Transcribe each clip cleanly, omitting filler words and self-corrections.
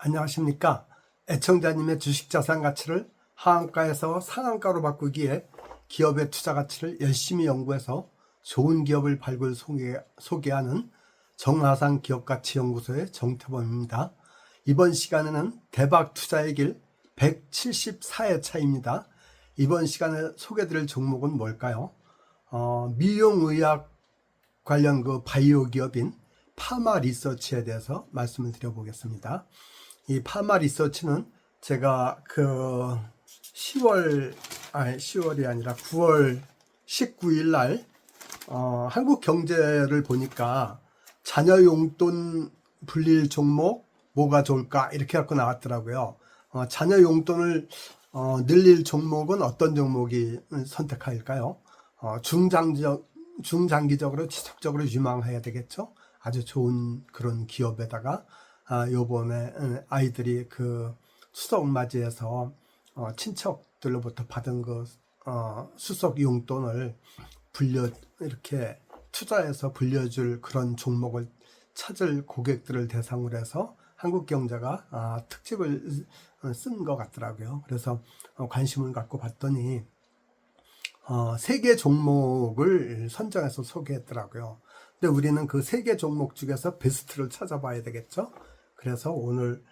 안녕하십니까. 애청자님의 주식자산 가치를 하한가에서 상한가로 바꾸기 위해 기업의 투자 가치를 열심히 연구해서 좋은 기업을 발굴 소개하는 정하산 기업가치연구소의 정태범입니다. 이번 시간에는 대박 투자의 길 174회차입니다. 이번 시간에 소개드릴 종목은 뭘까요? 미용의학 관련 바이오 기업인 파마리서치에 대해서 말씀을 드려보겠습니다. 이 파마리서치는 제가 10월이 아니라 9월 19일 날 한국경제를 보니까 자녀 용돈 불릴 종목 뭐가 좋을까 이렇게 갖고 나왔더라고요. 자녀 용돈을 늘릴 종목은 어떤 종목이 선택할까요? 중장기적으로 지속적으로 유망해야 되겠죠. 아주 좋은 그런 기업에다가 요번에 아이들이 추석 맞이해서 친척들로부터 받은 수석 용돈을 이렇게 투자해서 불려줄 그런 종목을 찾을 고객들을 대상으로 해서 한국경제가 특집을 쓴 것 같더라고요. 그래서 관심을 갖고 봤더니 3개 종목을 선정해서 소개했더라고요. 근데 우리는 그 3개 종목 중에서 베스트를 찾아봐야 되겠죠. 그래서 오늘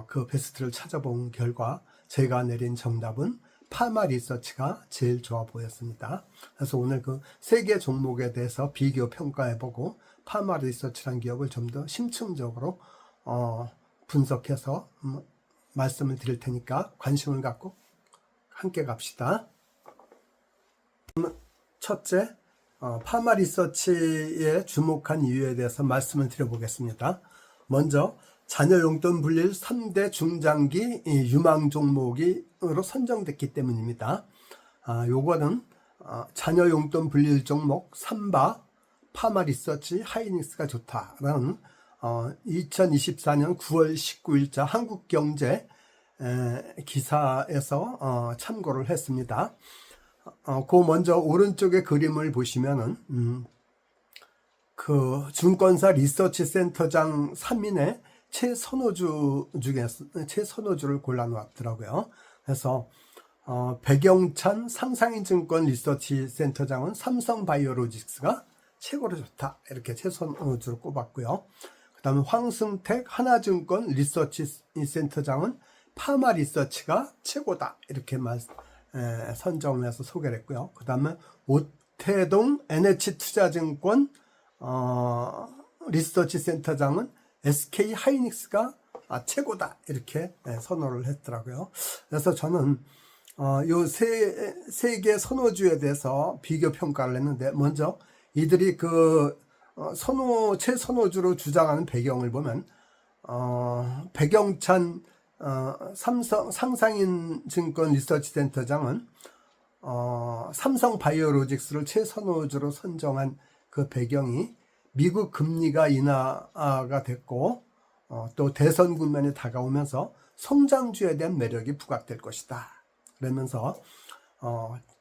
그 베스트를 찾아본 결과 제가 내린 정답은 파마리서치가 제일 좋아 보였습니다. 그래서 오늘 그 3개 종목에 대해서 비교 평가해보고 파마리서치란 기업을 좀 더 심층적으로 분석해서 말씀을 드릴 테니까 관심을 갖고 함께 갑시다. 첫째, 파마리서치에 주목한 이유에 대해서 말씀을 드려보겠습니다. 먼저 자녀 용돈 불릴 3대 중장기 유망 종목으로 선정됐기 때문입니다. 요거는 자녀 용돈 불릴 종목 3바 파마리서치 하이닉스가 좋다라는 2024년 9월 19일자 한국경제 기사에서 참고를 했습니다. 먼저 오른쪽의 그림을 보시면은 증권사 리서치 센터장 3인의 최선호주를 골라 놓았더라고요. 그래서 백영찬 상상인증권 리서치 센터장은 삼성바이오로직스가 최고로 좋다 이렇게 최선호주를 꼽았고요. 그 다음에 황승택 하나증권 리서치 센터장은 파마리서치가 최고다 이렇게 선정을 해서 소개를 했고요. 그 다음에 오태동 NH투자증권 리서치 센터장은 SK 하이닉스가 최고다 이렇게 선호를 했더라고요. 그래서 저는 요 세 개 선호주에 대해서 비교 평가를 했는데, 먼저 이들이 최선호주로 주장하는 배경을 보면 백영찬 상상인증권 리서치 센터장은 삼성바이오로직스를 최선호주로 선정한 그 배경이 미국 금리가 인하가 됐고 또 대선 국면이 다가오면서 성장주에 대한 매력이 부각될 것이다. 그러면서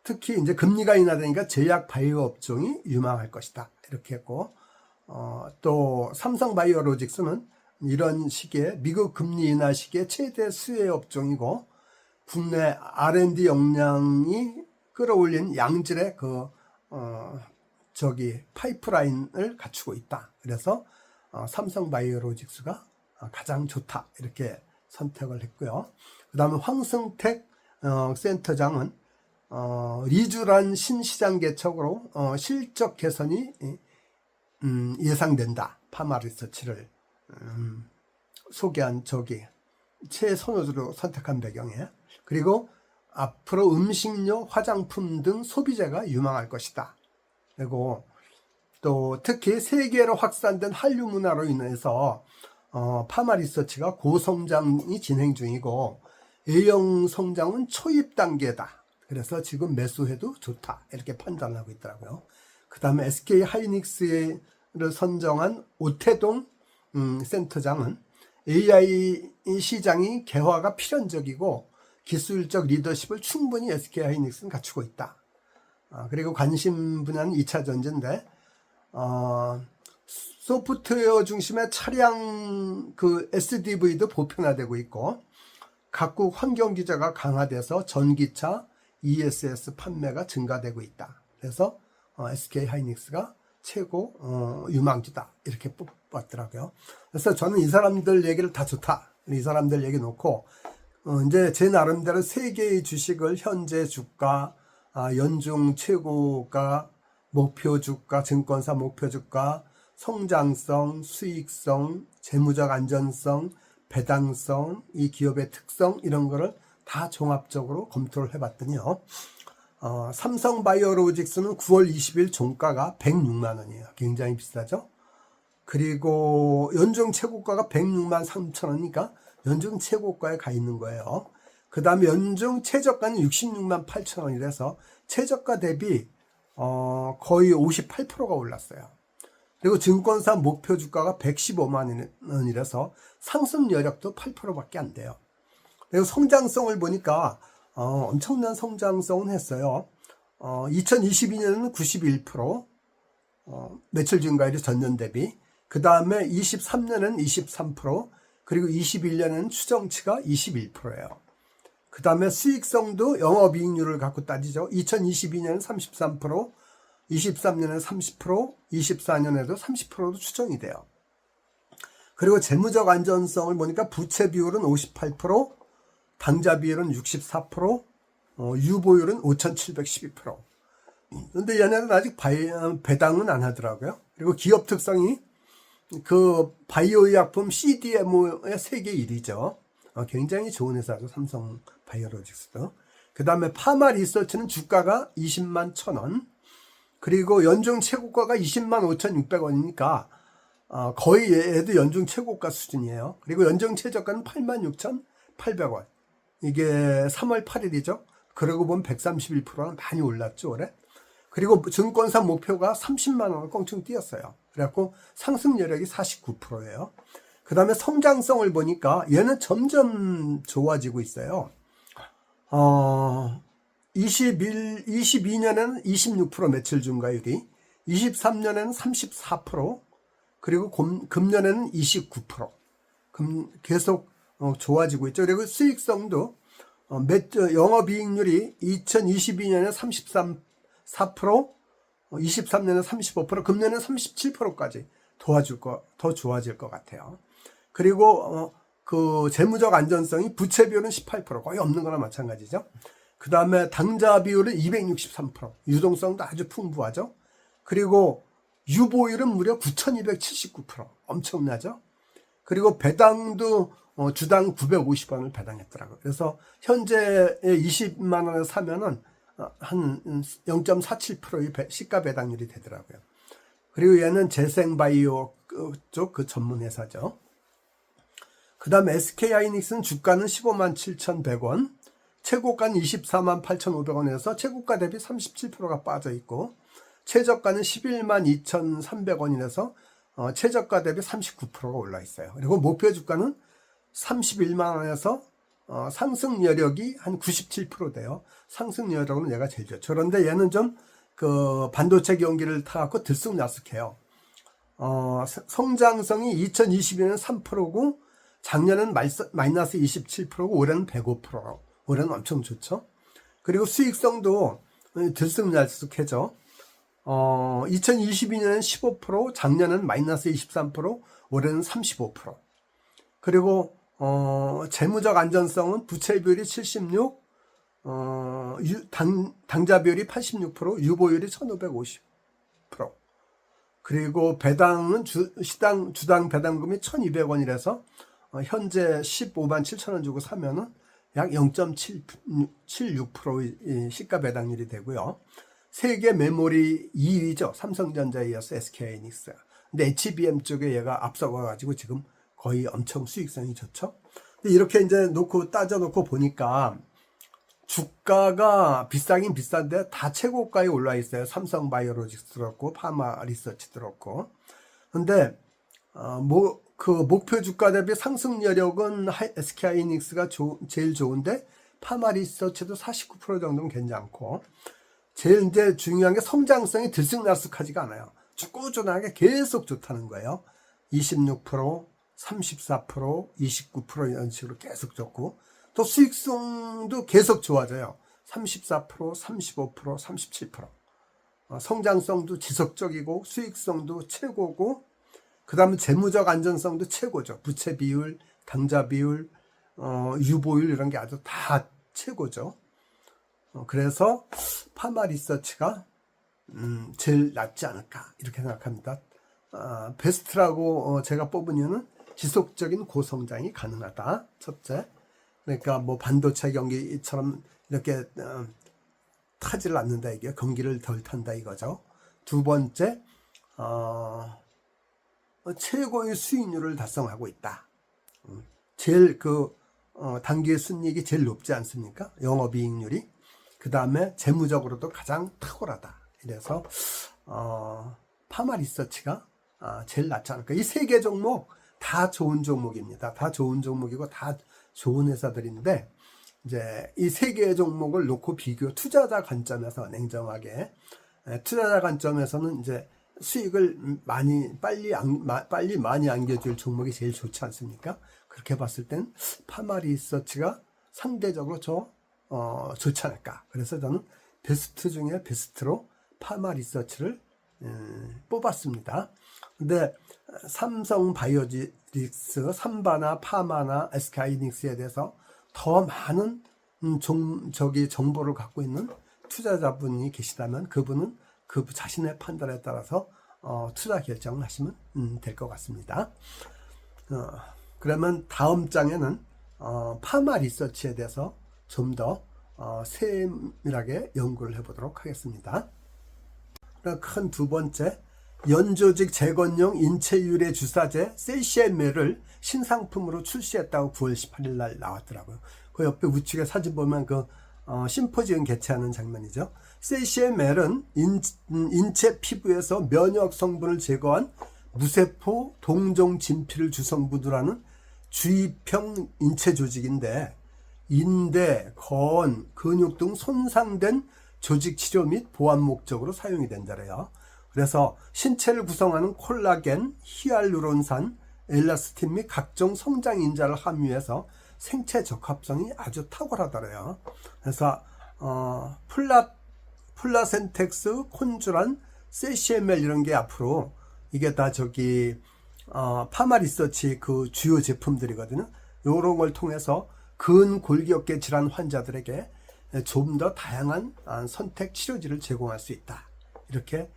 특히 이제 금리가 인하되니까 제약 바이오 업종이 유망할 것이다 이렇게 했고, 또 삼성바이오로직스는 이런 시기에 미국 금리 인하 시기에 최대 수혜 업종이고 국내 R&D 역량이 끌어올린 양질의 파이프라인을 갖추고 있다. 그래서 삼성바이오로직스가 가장 좋다 이렇게 선택을 했고요. 그 다음에 황승택 센터장은 리쥬란 신시장 개척으로 실적 개선이 예상된다. 파마리서치를 소개한 최선호주로 선택한 배경에, 그리고 앞으로 음식료, 화장품 등 소비재가 유망할 것이다. 그리고 또 특히 세계로 확산된 한류 문화로 인해서 파마리서치가 고성장이 진행 중이고 A형 성장은 초입 단계다. 그래서 지금 매수해도 좋다 이렇게 판단하고 있더라고요. 그 다음에 SK 하이닉스를 선정한 오태동 센터장은 AI 시장이 개화가 필연적이고 기술적 리더십을 충분히 SK 하이닉스는 갖추고 있다. 그리고 관심 분야는 2차 전지인데 소프트웨어 중심의 차량 그 SDV도 보편화되고 있고, 각국 환경 규제가 강화돼서 전기차 ESS 판매가 증가되고 있다. 그래서 SK 하이닉스가 최고 유망주다 이렇게 뽑았더라고요. 그래서 저는 이 사람들 얘기를 다 좋다. 이 사람들 얘기 놓고 이제 제 나름대로 세 개의 주식을 현재 주가, 연중 최고가, 목표 주가, 증권사 목표 주가, 성장성, 수익성, 재무적 안전성, 배당성, 이 기업의 특성 이런 거를 다 종합적으로 검토를 해봤더니요. 삼성바이오로직스는 9월 20일 종가가 106만 원이에요. 굉장히 비싸죠. 그리고 연중 최고가가 106만 3천 원이니까 연중 최고가에 가 있는 거예요. 그 다음에 연중 최저가는 66만 8천 원이라서 최저가 대비 거의 58%가 올랐어요. 그리고 증권사 목표 주가가 115만 원이라서 상승 여력도 8%밖에 안 돼요. 그리고 성장성을 보니까 엄청난 성장성은 했어요. 2022년은 91%, 매출 증가율이 전년 대비. 그 다음에 23년은 23%, 그리고 21년에는 추정치가 21%예요. 그 다음에 수익성도 영업이익률을 갖고 따지죠. 2022년은 33%, 23년에는 30%, 24년에도 30%도 추정이 돼요. 그리고 재무적 안전성을 보니까 부채 비율은 58%, 당좌 비율은 64%, 유보율은 5,712%. 근데 얘네는 아직 배당은 안 하더라고요. 그리고 기업 특성이 그 바이오 의약품 CDMO의 세계 1위죠. 굉장히 좋은 회사죠. 삼성 바이오로직스도. 그 다음에 파마 리서치는 주가가 20만 1,000원. 그리고 연중 최고가가 20만 5,600원이니까 거의 얘도 연중 최고가 수준이에요. 그리고 연중 최저가는 86,800원. 이게 3월 8일이죠. 그러고 보면 131%는 많이 올랐죠, 올해. 그리고 증권사 목표가 30만 원을 껑충 뛰었어요. 그래갖고 상승 여력이 49%예요. 그 다음에 성장성을 보니까 얘는 점점 좋아지고 있어요. 22년에는 26% 매출 증가율이, 23년에는 34%, 그리고 금년에는 29%. 계속 좋아지고 있죠. 그리고 수익성도 영업이익률이 2022년에 4%, 23년에 35%, 금년에 37%까지 더 좋아질 것 같아요. 그리고 그 재무적 안전성이 부채 비율은 18%, 거의 없는 거나 마찬가지죠. 그 다음에 당좌 비율은 263%, 유동성도 아주 풍부하죠. 그리고 유보율은 무려 9,279%, 엄청나죠. 그리고 배당도 주당 950원을 배당했더라고요. 그래서 현재 20만 원에 사면은 한 0.47%의 시가 배당률이 되더라고요. 그리고 얘는 재생바이오 쪽 그 전문 회사죠. 그 다음에 SK하이닉스는 주가는 15만 7,100원, 최고가는 24만 8,500원에서 최고가 대비 37%가 빠져 있고, 최저가는 11만 2,300원이라서 최저가 대비 39%가 올라 있어요. 그리고 목표 주가는 31만 원에서 상승 여력이 한 97% 돼요. 상승 여력은 얘가 제일 좋죠. 그런데 얘는 좀 그 반도체 경기를 타갖고 들쑥날쑥해요. 성장성이 2022년은 3%고, 작년은 마이너스 27%고, 올해는 105%. 올해는 엄청 좋죠. 그리고 수익성도 들쑥날쑥해져. 2022년은 15%, 작년은 마이너스 23%, 올해는 35%. 그리고 재무적 안전성은 부채 비율이 76, 당좌 비율이 86%, 유보율이 1,550%. 그리고 배당은 주당 배당금이 1,200원이라서 현재 15만 7천 원 주고 사면은 약 0.76%의 시가 배당률이 되고요. 세계 메모리 2위죠. 삼성전자에 이어서 SK하이닉스. 근데 HBM 쪽에 얘가 앞서가가지고 지금 거의 엄청 수익성이 좋죠. 근데 이렇게 이제 따져놓고 보니까 주가가 비싸긴 비싼데 다 최고가에 올라 있어요. 삼성 바이오로직스 들었고, 파마 리서치 들었고. 근데, 그 목표 주가 대비 상승 여력은 SK하이닉스가 제일 좋은데, 파마 리서치도 49% 정도는 괜찮고, 제일 이제 중요한 게 성장성이 들쑥날쑥하지가 않아요. 꾸준하게 계속 좋다는 거예요. 26%, 34%, 29% 이런 식으로 계속 좋고, 또 수익성도 계속 좋아져요. 34%, 35%, 37%. 성장성도 지속적이고 수익성도 최고고, 그 다음에 재무적 안전성도 최고죠. 부채 비율, 당좌 비율, 유보율 이런 게 아주 다 최고죠. 그래서 파마리서치가 제일 낫지 않을까 이렇게 생각합니다. 베스트라고 제가 뽑은 이유는 지속적인 고성장이 가능하다. 첫째, 그러니까 뭐 반도체 경기처럼 이렇게 타지를 않는다 이게 경기를 덜 탄다 이거죠. 두 번째, 최고의 수익률을 달성하고 있다. 제일 단기 순이익이 제일 높지 않습니까? 영업이익률이. 그 다음에 재무적으로도 가장 탁월하다. 이래서 파마리서치가 제일 낫지 않을까. 이 세 개 종목 다 좋은 종목입니다. 다 좋은 종목이고 다 좋은 회사들인데, 이제 이 세 개의 종목을 놓고 투자자 관점에서 냉정하게, 투자자 관점에서는 이제 수익을 빨리 많이 안겨줄 종목이 제일 좋지 않습니까? 그렇게 봤을 땐 파마리서치가 상대적으로 좋지 않을까. 그래서 저는 베스트 중에 베스트로 파마리서치를 뽑았습니다. 근데 삼성바이오로직스, 삼바나 파마나 SK하이닉스에 대해서 더 많은 정보를 갖고 있는 투자자분이 계시다면 그분은 그 자신의 판단에 따라서 투자 결정을 하시면 될 것 같습니다. 그러면 다음 장에는 파마리서치에 대해서 좀 더 세밀하게 연구를 해보도록 하겠습니다. 큰 두 번째, 연조직 재건용 인체유래 주사제 세시엠엘을 신상품으로 출시했다고 9월 18일 날 나왔더라고요. 그 옆에 우측에 사진 보면 심포지엄 개최하는 장면이죠. 세시엠엘은 인체 피부에서 면역 성분을 제거한 무세포 동종 진피를 주성분으로 주입형 인체 조직인데, 인대, 건, 근육 등 손상된 조직 치료 및 보완 목적으로 사용이 된다래요. 그래서 신체를 구성하는 콜라겐, 히알루론산, 엘라스틴 및 각종 성장 인자를 함유해서 생체 적합성이 아주 탁월하더래요. 그래서 플라센텍스, 콘주란, 세시엠엘 이런 게 앞으로 이게 다 파마리서치 그 주요 제품들이거든요. 이런 걸 통해서 근골격계 질환 환자들에게 좀 더 다양한 선택 치료지를 제공할 수 있다. 이렇게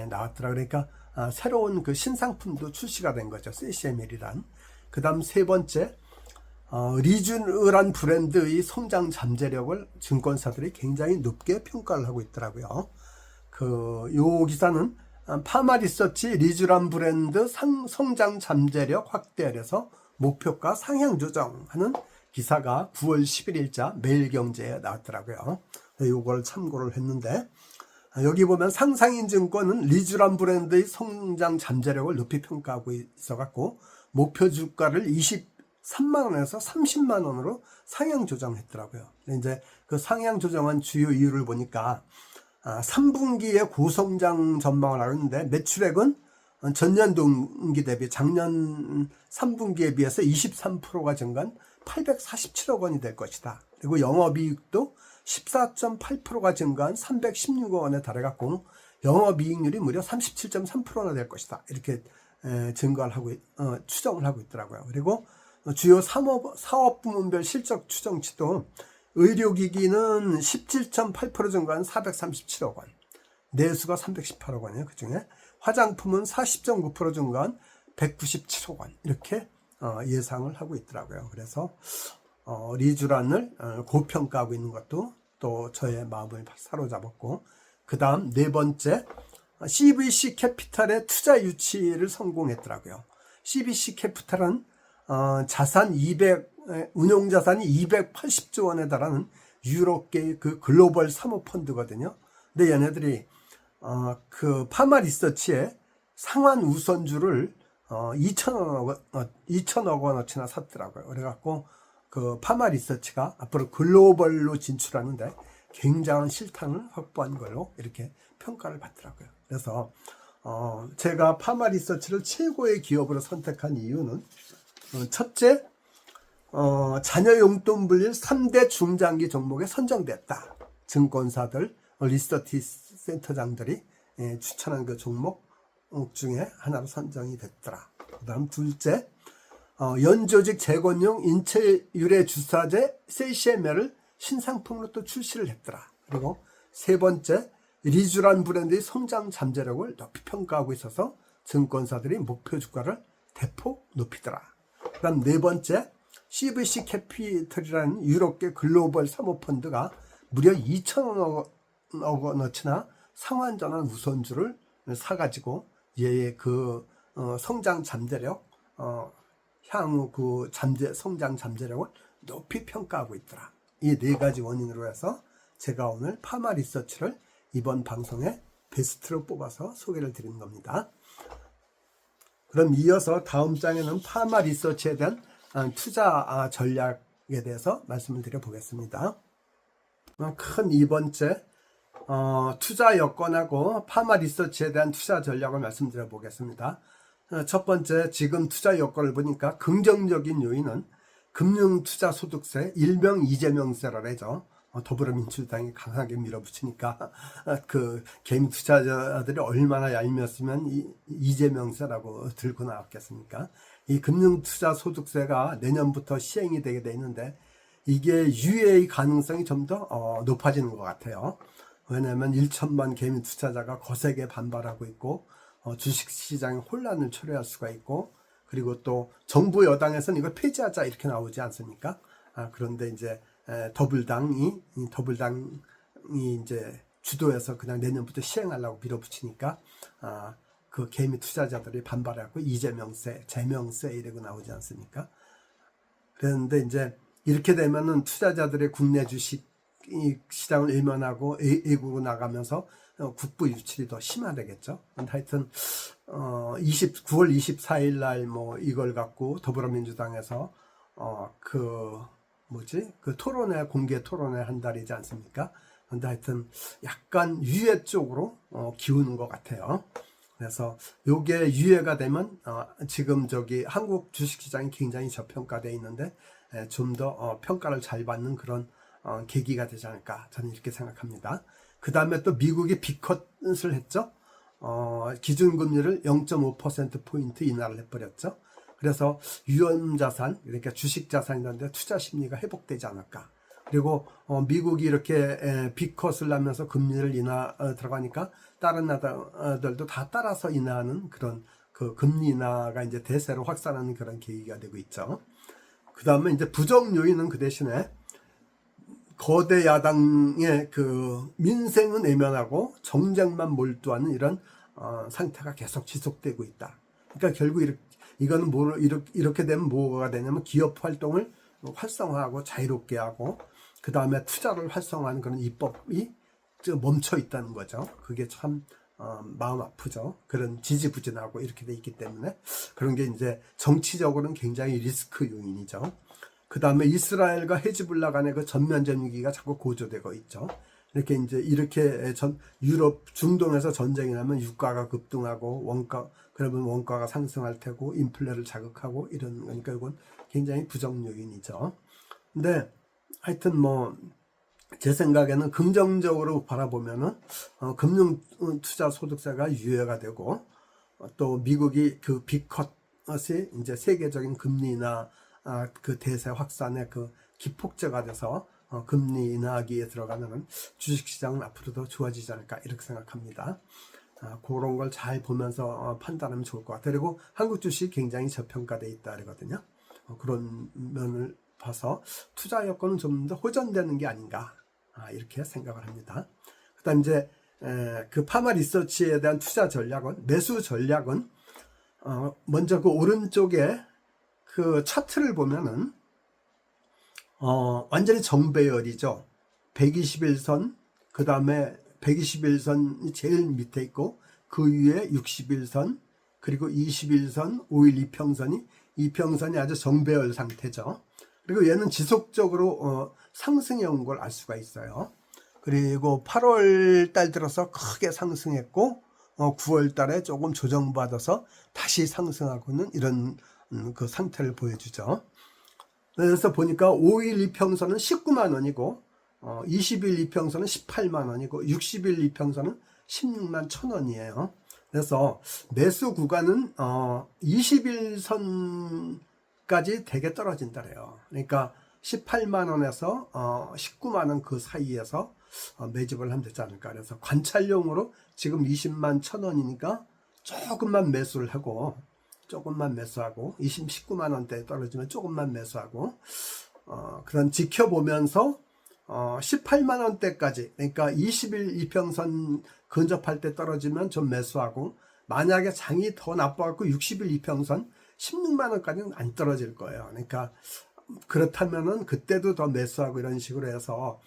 나왔더라. 그러니까 새로운 그 신상품도 출시가 된 거죠. 세시엠엘이란. 그 다음 세 번째, 리쥬란 브랜드의 성장 잠재력을 증권사들이 굉장히 높게 평가를 하고 있더라고요. 요 기사는 파마리서치 리쥬란 브랜드 성장 잠재력 확대해서 목표가 상향 조정하는 기사가 9월 11일자 매일경제에 나왔더라고요. 요걸 참고를 했는데, 여기 보면 상상인증권은 리쥬란 브랜드의 성장 잠재력을 높이 평가하고 있어갖고 목표 주가를 23만원에서 30만원으로 상향 조정했더라고요. 이제 그 상향 조정한 주요 이유를 보니까 3분기에 고성장 전망을 하고 있는데, 매출액은 전년 동기 대비 작년 3분기에 비해서 23%가 증가한 847억 원이 될 것이다. 그리고 영업이익도 14.8%가 증가한 316억 원에 달해갖고 영업이익률이 무려 37.3%나 될 것이다. 이렇게 추정을 하고 있더라고요. 그리고 주요 사업 부문별 실적 추정치도 의료기기는 17.8% 증가한 437억 원, 내수가 318억 원이에요. 그 중에 화장품은 40.9% 증가한 197억 원 이렇게 예상을 하고 있더라고요. 그래서 리쥬란을 고평가하고 있는 것도 또 저의 마음을 사로잡았고, 그 다음 네 번째, CVC 캐피탈의 투자 유치를 성공했더라고요. CVC 캐피탈은 운용 자산이 280조 원에 달하는 유럽계의 그 글로벌 사모펀드거든요. 근데 얘네들이 그 파마리서치의 상환 우선주를 2천억 원어치나 샀더라고요. 그래갖고 그 파마리서치가 앞으로 글로벌로 진출하는데 굉장한 실탄을 확보한 걸로 이렇게 평가를 받더라고요. 그래서 제가 파마 리서치를 최고의 기업으로 선택한 이유는 첫째, 자녀 용돈 불릴 3대 중장기 종목에 선정됐다. 증권사들, 리서치 센터장들이 추천한 그 종목 중에 하나로 선정이 됐더라. 그 다음 둘째, 연조직 재건용 인체 유래 주사제 세시엠엘을 신상품으로 또 출시를 했더라. 그리고 세 번째, 리쥬란 브랜드의 성장 잠재력을 높이 평가하고 있어서 증권사들이 목표 주가를 대폭 높이더라. 그 다음 네 번째, CVC 캐피털이라는 유럽계 글로벌 사모펀드가 무려 2천억 원어치나 상환전환 우선주를 사가지고 얘의 그 성장 잠재력, 향후 그 성장 잠재력을 높이 평가하고 있더라. 이 네 가지 원인으로 해서 제가 오늘 파마 리서치를 이번 방송에 베스트로 뽑아서 소개를 드리는 겁니다. 그럼 이어서 다음 장에는 파마 리서치에 대한 투자 전략에 대해서 말씀을 드려보겠습니다. 큰 2번째 투자 여건하고 파마 리서치에 대한 투자 전략을 말씀드려 보겠습니다. 첫 번째, 지금 투자 여건을 보니까 긍정적인 요인은 금융투자소득세, 일명 이재명세라 하죠. 더불어민주당이 강하게 밀어붙이니까 그 개인 투자자들이 얼마나 얄미웠으면 이재명세라고 들고 나왔겠습니까? 이 금융투자소득세가 내년부터 시행이 되게 돼 있는데 이게 유예의 가능성이 좀 더 높아지는 것 같아요. 왜냐하면 1천만 개인 투자자가 거세게 반발하고 있고 주식시장에 혼란을 초래할 수가 있고, 그리고 또 정부 여당에서는 이걸 폐지하자 이렇게 나오지 않습니까? 그런데 이제 더불당이 이제 주도해서 그냥 내년부터 시행하려고 밀어붙이니까 그 개미 투자자들이 반발하고 이재명세, 재명세 이러고 나오지 않습니까? 그런데 이제 이렇게 되면은 투자자들의 국내 주식 시장을 외면하고 외국으로 나가면서 국부 유출이 더 심화되겠죠. 하여튼 9월 24일 날 뭐 이걸 갖고 더불어민주당에서 그 토론회, 공개 토론회 한 달이지 않습니까? 근데 하여튼 약간 유예 쪽으로 기우는 것 같아요. 그래서 요게 유예가 되면 지금 한국 주식시장이 굉장히 저평가되어 있는데 좀 더 평가를 잘 받는 그런 계기가 되지 않을까, 저는 이렇게 생각합니다. 그 다음에 또 미국이 빅컷을 했죠. 기준금리를 0.5%포인트 인하를 해버렸죠. 그래서 유연자산, 그러니까 주식자산이라는데 투자 심리가 회복되지 않을까. 그리고 미국이 이렇게 빅컷을 하면서 금리를 들어가니까 다른 나라들도 다 따라서 인하하는 그런 그 금리 인하가 이제 대세로 확산하는 그런 계기가 되고 있죠. 그 다음에 이제 부정 요인은 그 대신에 거대 야당의 그 민생은 외면하고 정쟁만 몰두하는 이런 상태가 계속 지속되고 있다. 그러니까 결국 이거는 이렇게 되면 뭐가 되냐면 기업 활동을 활성화하고 자유롭게 하고 그 다음에 투자를 활성화하는 그런 입법이 멈춰 있다는 거죠. 그게 참 마음 아프죠. 그런 지지부진하고 이렇게 돼 있기 때문에 그런 게 이제 정치적으로는 굉장히 리스크 요인이죠. 그 다음에 이스라엘과 헤즈볼라 간의 그 전면전 위기가 자꾸 고조되고 있죠. 이렇게 유럽 중동에서 전쟁이 나면 유가가 급등하고 그러면 원가가 상승할 테고 인플레를 자극하고 이런 거니까 이건 굉장히 부정 요인이죠. 근데 하여튼 제 생각에는 긍정적으로 바라보면은 금융 투자 소득세가 유예가 되고 또 미국이 그 빅컷이 이제 세계적인 금리나 그 대세 확산의 그 기폭제가 돼서 금리 인하기에 들어가면은 주식시장은 앞으로도 좋아지지 않을까 이렇게 생각합니다. 그런 걸 잘 보면서 판단하면 좋을 것 같아요. 그리고 한국 주식 굉장히 저평가되어 있다 그러거든요. 그런 면을 봐서 투자 여건은 좀 더 호전되는 게 아닌가 이렇게 생각을 합니다. 그다음 이제 그 파마 리서치에 대한 투자 전략은, 매수 전략은 먼저 그 오른쪽에 그 차트를 보면은 완전히 정배열이죠. 121선, 그 다음에 121선이 제일 밑에 있고 그 위에 61선, 그리고 21선, 5일 이평선이 아주 정배열 상태죠. 그리고 얘는 지속적으로 상승해 온 걸 알 수가 있어요. 그리고 8월 달 들어서 크게 상승했고 9월 달에 조금 조정받아서 다시 상승하고는 이런 그 상태를 보여주죠. 그래서 보니까 5일 이평선은 19만 원이고 20일 이평선은 18만 원이고 60일 이평선은 16만 1,000원이에요. 그래서 매수 구간은 20일선까지 되게 떨어진다래요. 그러니까 18만 원에서 19만 원 그 사이에서 매집을 하면 되지 않을까. 그래서 관찰용으로 지금 20만 1,000원이니까 조금만 매수를 하고 조금만 매수하고 19만 원대에 떨어지면 조금만 매수하고 그런 지켜보면서 18만 원대까지, 그러니까 20일 이평선 근접할 때 떨어지면 좀 매수하고, 만약에 장이 더 나빠갖고 60일 이평선 16만 원까지는 안 떨어질 거예요. 그러니까 그렇다면은 그때도 더 매수하고 이런 식으로 해서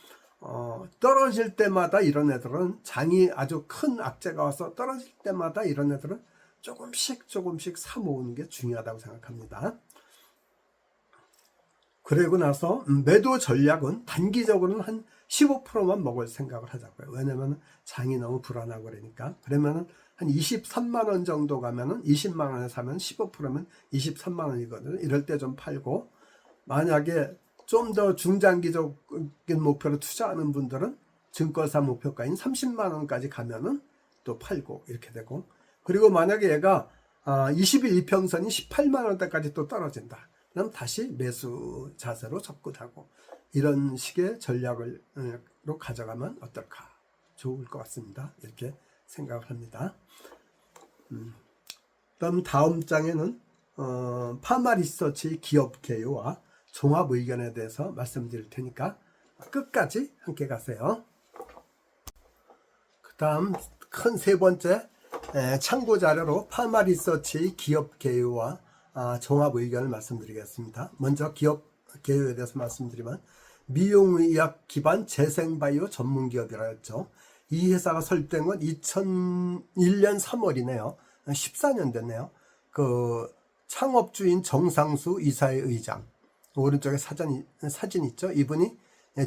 떨어질 때마다 이런 애들은, 장이 아주 큰 악재가 와서 떨어질 때마다 이런 애들은 조금씩 사 모으는 게 중요하다고 생각합니다. 그리고 나서 매도 전략은 단기적으로는 한 15%만 먹을 생각을 하자고요. 왜냐면 장이 너무 불안하고 그러니까. 그러면은 한 23만 원 정도 가면은 20만 원에 사면 15%면 23만 원이거든요. 이럴 때 좀 팔고, 만약에 좀 더 중장기적인 목표로 투자하는 분들은 증권사 목표가인 30만 원까지 가면은 또 팔고 이렇게 되고, 그리고 만약에 얘가 20일 이평선이 18만 원대까지 또 떨어진다. 그럼 다시 매수 자세로 접근하고, 이런 식의 전략으로 가져가면 어떨까? 좋을 것 같습니다. 이렇게 생각을 합니다. 그럼 다음 장에는 파마리서치 기업 개요와 종합 의견에 대해서 말씀드릴 테니까 끝까지 함께 가세요. 그 다음 큰 세 번째 참고 자료로 파마리서치 기업 개요와 종합 의견을 말씀드리겠습니다. 먼저 기업 개요에 대해서 말씀드리면, 미용의학 기반 재생바이오 전문기업이라 했죠. 이 회사가 설립된 건 2001년 3월이네요. 14년 됐네요. 그 창업주인 정상수 이사의 의장, 오른쪽에 사진 있죠. 이분이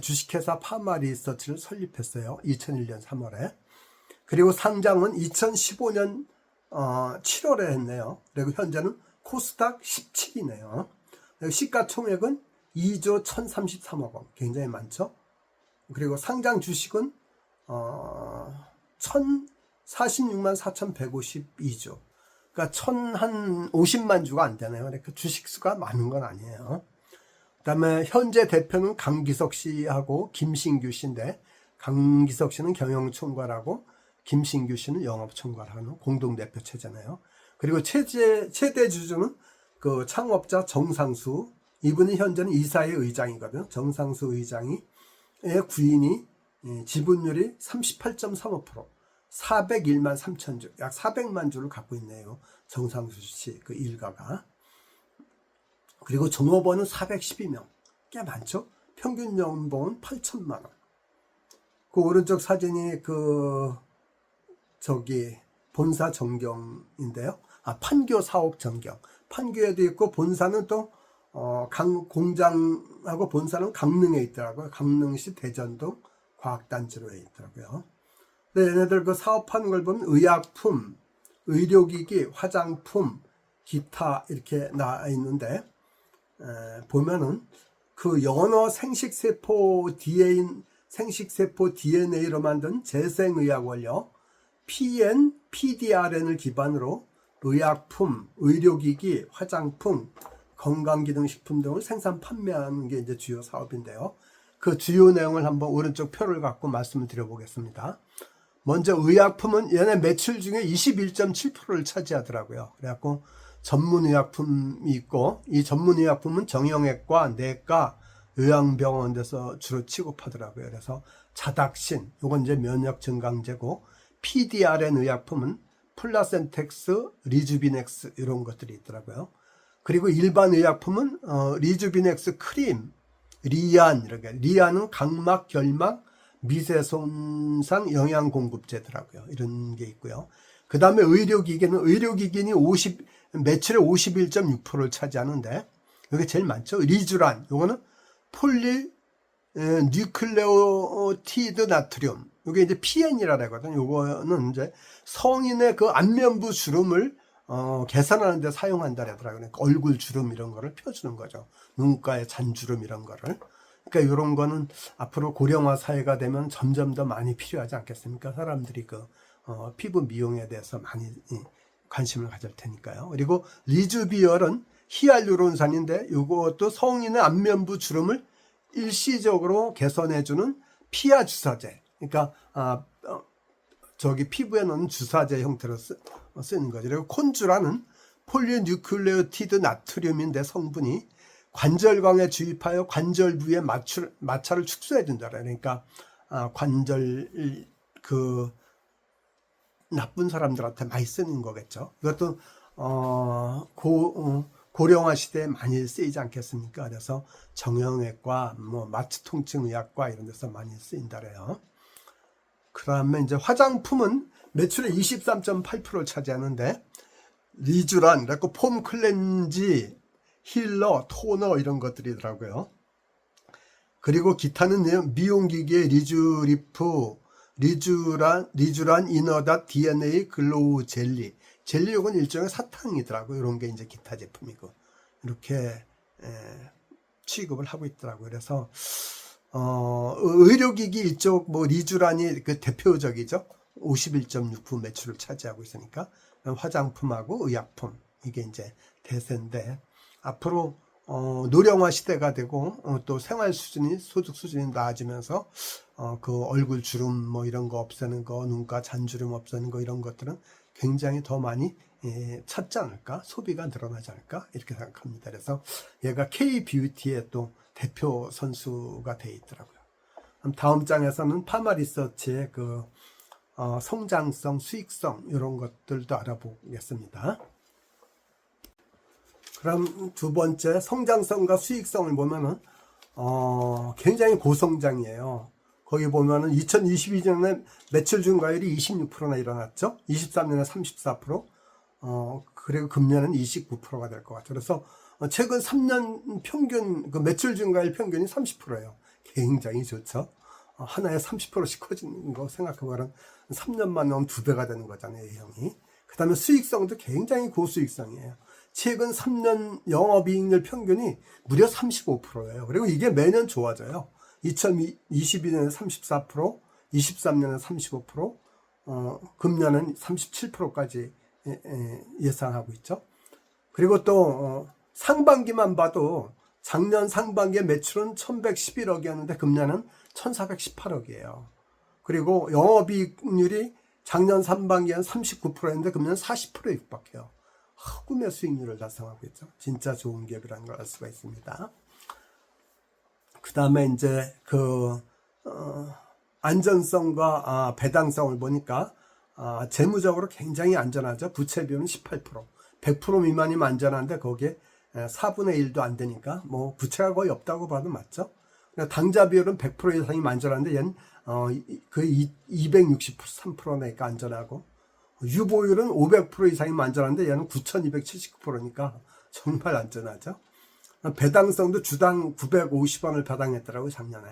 주식회사 파마리서치를 설립했어요. 2001년 3월에. 그리고 상장은 2015년 7월에 했네요. 그리고 현재는 코스닥 17이네요. 시가총액은 2조 1033억 원. 굉장히 많죠. 그리고 상장 주식은 1046만 4152주. 그러니까 1050만 주가 안 되네요. 그러니까 주식 수가 많은 건 아니에요. 그 다음에 현재 대표는 강기석 씨하고 김신규 씨인데, 강기석 씨는 경영총괄하고 김신규 씨는 영업총괄하는 공동대표 체제네요. 그리고 최대 주주는 그 창업자 정상수, 이분이 현재는 이사의 의장이거든요. 정상수 의장의 구인이 지분율이 38.35%, 401만 3천 주, 약 400만 주를 갖고 있네요. 정상수 씨 그 일가가. 그리고 종업원은 412명, 꽤 많죠. 평균 연봉은 8천만 원. 그 오른쪽 사진이 본사 전경인데요. 판교 사옥 전경. 판교에도 있고, 본사는 또 공장하고 본사는 강릉에 있더라고요. 강릉시 대전동 과학단지로에 있더라고요. 근데 얘네들 그 사업하는 걸 보면 의약품, 의료기기, 화장품, 기타 이렇게 나와 있는데, 보면은 그 연어 생식세포 DNA로 만든 재생의학 원료 PDRN을 기반으로 의약품, 의료기기, 화장품, 건강기능식품 등을 생산 판매하는 게 이제 주요 사업인데요. 그 주요 내용을 한번 오른쪽 표를 갖고 말씀을 드려보겠습니다. 먼저 의약품은 얘네 매출 중에 21.7%를 차지하더라고요. 그래갖고 전문의약품이 있고, 이 전문의약품은 정형외과, 내과, 요양병원 에서 주로 취급하더라고요. 그래서 자닥신, 요건 이제 면역 증강제고, PDRN 의약품은 플라센텍스, 리주비넥스 이런 것들이 있더라고요. 그리고 일반 의약품은 리주비넥스 크림, 리안, 이렇게. 리안은 각막, 결막, 미세 손상 영양 공급제더라고요. 이런 게 있고요. 그 다음에 의료기기는 매출의 51.6%를 차지하는데, 이게 제일 많죠. 리주란, 요거는 뉴클레오티드 나트륨, 이게 이제 PN이라 하거든요. 요거는 이제 성인의 그 안면부 주름을 개선하는 데 사용한다 하더라고요. 그러니까 얼굴 주름 이런 거를 펴주는 거죠. 눈가의 잔주름 이런 거를. 그러니까 이런 거는 앞으로 고령화 사회가 되면 점점 더 많이 필요하지 않겠습니까? 사람들이 그 피부 미용에 대해서 많이 관심을 가질 테니까요. 그리고 리주비얼은 히알루론산인데 이것도 성인의 안면부 주름을 일시적으로 개선해주는 피하 주사제. 그러니까 저기 피부에 넣는 주사제 형태로 쓰는 거죠. 그리고 콘주라는 폴리뉴클레오티드 나트륨인데 성분이 관절광에 주입하여 관절 부위의 마찰을 축소해 준다. 그러니까 관절 그 나쁜 사람들한테 많이 쓰는 거겠죠. 이것도 고령화 시대에 많이 쓰이지 않겠습니까? 그래서 정형외과, 뭐 마취통증의학과 이런 데서 많이 쓰인다 그래요. 그다음에 이제 화장품은 매출의 23.8%를 차지하는데 리쥬란, 그리고 폼 클렌지, 힐러, 토너 이런 것들이더라고요. 그리고 기타는 미용기기의 리쥬리프, 리쥬란 이너닷 DNA 글로우 젤리. 젤리 요건 일종의 사탕이더라고요. 이런 게 이제 기타 제품이고. 이렇게 취급을 하고 있더라고요. 그래서 의료기기 이쪽 뭐 리쥬란이 그 대표적이죠. 51.6% 매출을 차지하고 있으니까 화장품하고 의약품 이게 이제 대세인데 앞으로 노령화 시대가 되고 또 생활 수준이 소득 수준이 나아지면서 그 얼굴 주름 뭐 이런 거 없애는 거, 눈가 잔주름 없애는 거 이런 것들은 굉장히 더 많이 찾지 않을까, 소비가 늘어나지 않을까 이렇게 생각합니다. 그래서 얘가 K-뷰티의 또 대표 선수가 돼 있더라고요. 다음 장에서는 파마리서치의 그 성장성, 수익성 이런 것들도 알아보겠습니다. 그럼 두 번째 성장성과 수익성을 보면은 굉장히 고성장이에요. 거기 보면은 2022년에 매출 증가율이 26%나 일어났죠. 23년에 34%, 그리고 금년은 29%가 될 것 같아요. 그래서 최근 3년 평균 그 매출 증가율 평균이 30%예요. 굉장히 좋죠. 하나에 30%씩 커지는 거 생각해보면 3년만 넘으면 2배가 되는 거잖아요, 형이. 그 다음에 수익성도 굉장히 고수익성이에요. 최근 3년 영업이익률 평균이 무려 35%예요. 그리고 이게 매년 좋아져요. 2022년에 34%, 23년에 35%, 금년은 37%까지 예상하고 있죠. 그리고 또 상반기만 봐도 작년 상반기에 매출은 1111억이었는데 금년은 1418억이에요. 그리고 영업이익률이 작년 상반기에는 39%였는데 금년 40%에 육박해요. 꿈의 수익률을 달성하고 있죠. 진짜 좋은 기업이라는 걸 알 수가 있습니다. 그 다음에 이제 안전성과 배당성을 보니까 재무적으로 굉장히 안전하죠. 부채 비율은 18%. 100% 미만이면 안전한데 거기에 4분의 1도 안 되니까 뭐 부채가 거의 없다고 봐도 맞죠. 당좌 비율은 100% 이상이 안전한데 얘는 거의 263%니까 안전하고, 유보율은 500% 이상이 안전한데 얘는 9279%니까 정말 안전하죠. 배당성도 주당 950원을 배당했더라고요, 작년에.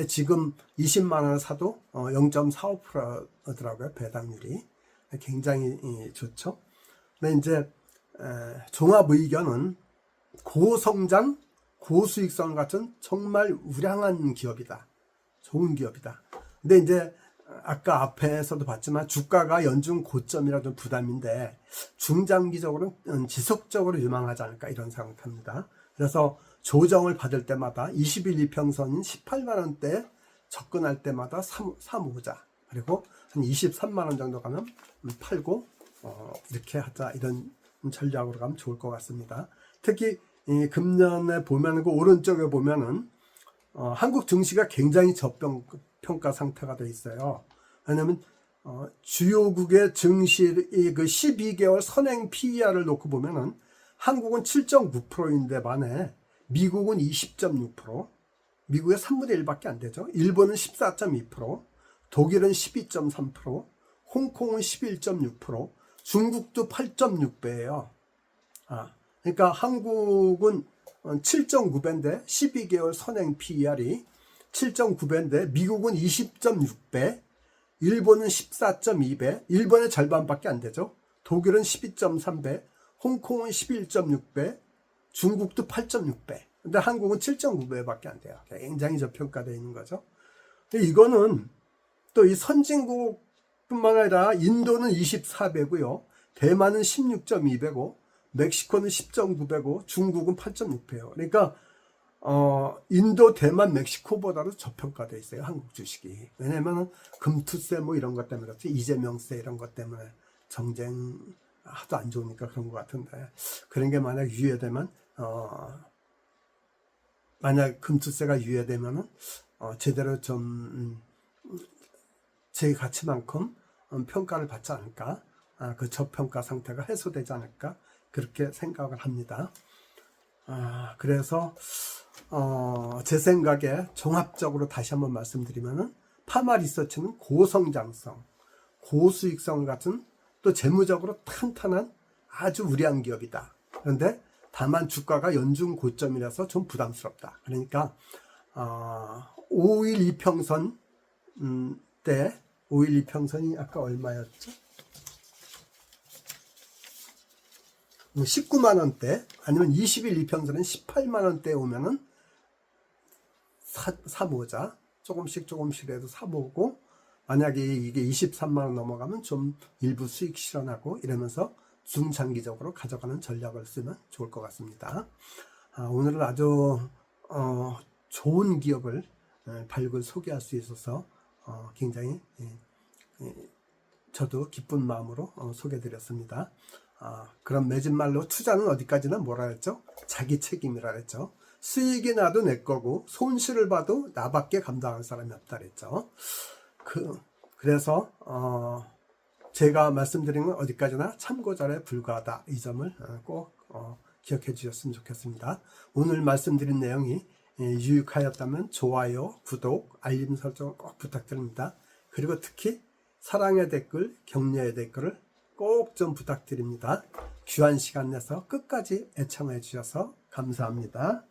지금 20만 원을 사도 0.45%더라고요, 배당률이. 굉장히 좋죠. 근데 이제 종합 의견은 고성장, 고수익성 같은 정말 우량한 기업이다. 좋은 기업이다. 근데 이제 아까 앞에서도 봤지만 주가가 연중 고점이라 좀 부담인데 중장기적으로는 지속적으로 유망하지 않을까 이런 생각합니다. 그래서 조정을 받을 때마다 20일 이평선인 18만 원대에 접근할 때마다 사모으자. 그리고 한 23만 원 정도 가면 팔고 이렇게 하자, 이런 전략으로 가면 좋을 것 같습니다. 특히 금년에 보면 그 오른쪽에 보면은 한국 증시가 굉장히 저평가 상태가 돼 있어요. 왜냐하면 주요국의 증시 그 12개월 선행 PER을 놓고 보면은 한국은 7.9%인데 반해 미국은 20.6%, 미국의 3분의 1밖에 안 되죠. 일본은 14.2%, 독일은 12.3%, 홍콩은 11.6%, 중국도 8.6배예요. 그러니까 한국은 7.9배인데 12개월 선행 PER이 7.9배인데 미국은 20.6배, 일본은 14.2배, 일본의 절반밖에 안 되죠. 독일은 12.3배, 홍콩은 11.6배, 중국도 8.6배. 근데 한국은 7.9배밖에 안 돼요. 굉장히 저평가되어 있는 거죠. 근데 이거는 또 이 선진국뿐만 아니라 인도는 24배고요. 대만은 16.2배고, 멕시코는 10.9배고, 중국은 8.6배예요. 그러니까 인도, 대만, 멕시코보다도 저평가되어 있어요. 한국 주식이. 왜냐면은 금투세 뭐 이런 것 때문에 그렇지. 이재명세 이런 것 때문에 정쟁 하도 안 좋으니까 그런 것 같은데, 그런 게 만약 유예되면 만약 금투세가 유예되면은 제대로 좀 제 가치만큼 평가를 받지 않을까, 그 저평가 상태가 해소되지 않을까, 그렇게 생각을 합니다. 그래서 제 생각에 종합적으로 다시 한번 말씀드리면은 파마 리서치는 고성장성, 고수익성 같은 또 재무적으로 탄탄한 아주 우량한 기업이다. 그런데 다만 주가가 연중 고점이라서 좀 부담스럽다. 그러니까 5일 이평선 때 5일 이평선이 아까 얼마였죠? 19만원대 아니면 20일 이평선은 18만원대에 오면은 사보자. 조금씩이라도 사보고, 만약에 이게 23만원 넘어가면 좀 일부 수익 실현하고 이러면서 중장기적으로 가져가는 전략을 쓰면 좋을 것 같습니다. 오늘은 아주 좋은 기업을 발굴 소개할 수 있어서 굉장히 저도 기쁜 마음으로 소개드렸습니다. 그럼 매진말로 투자는 어디까지나 뭐라 했죠? 자기 책임이라 했죠. 수익이 나도 내 거고 손실을 봐도 나밖에 감당할 사람이 없다 그랬죠. 그래서 제가 말씀드린 건 어디까지나 참고자료에 불과하다, 이 점을 꼭 기억해 주셨으면 좋겠습니다. 오늘 말씀드린 내용이 유익하였다면 좋아요, 구독, 알림 설정을 꼭 부탁드립니다. 그리고 특히 사랑의 댓글, 격려의 댓글을 꼭 좀 부탁드립니다. 귀한 시간 내서 끝까지 애청해 주셔서 감사합니다.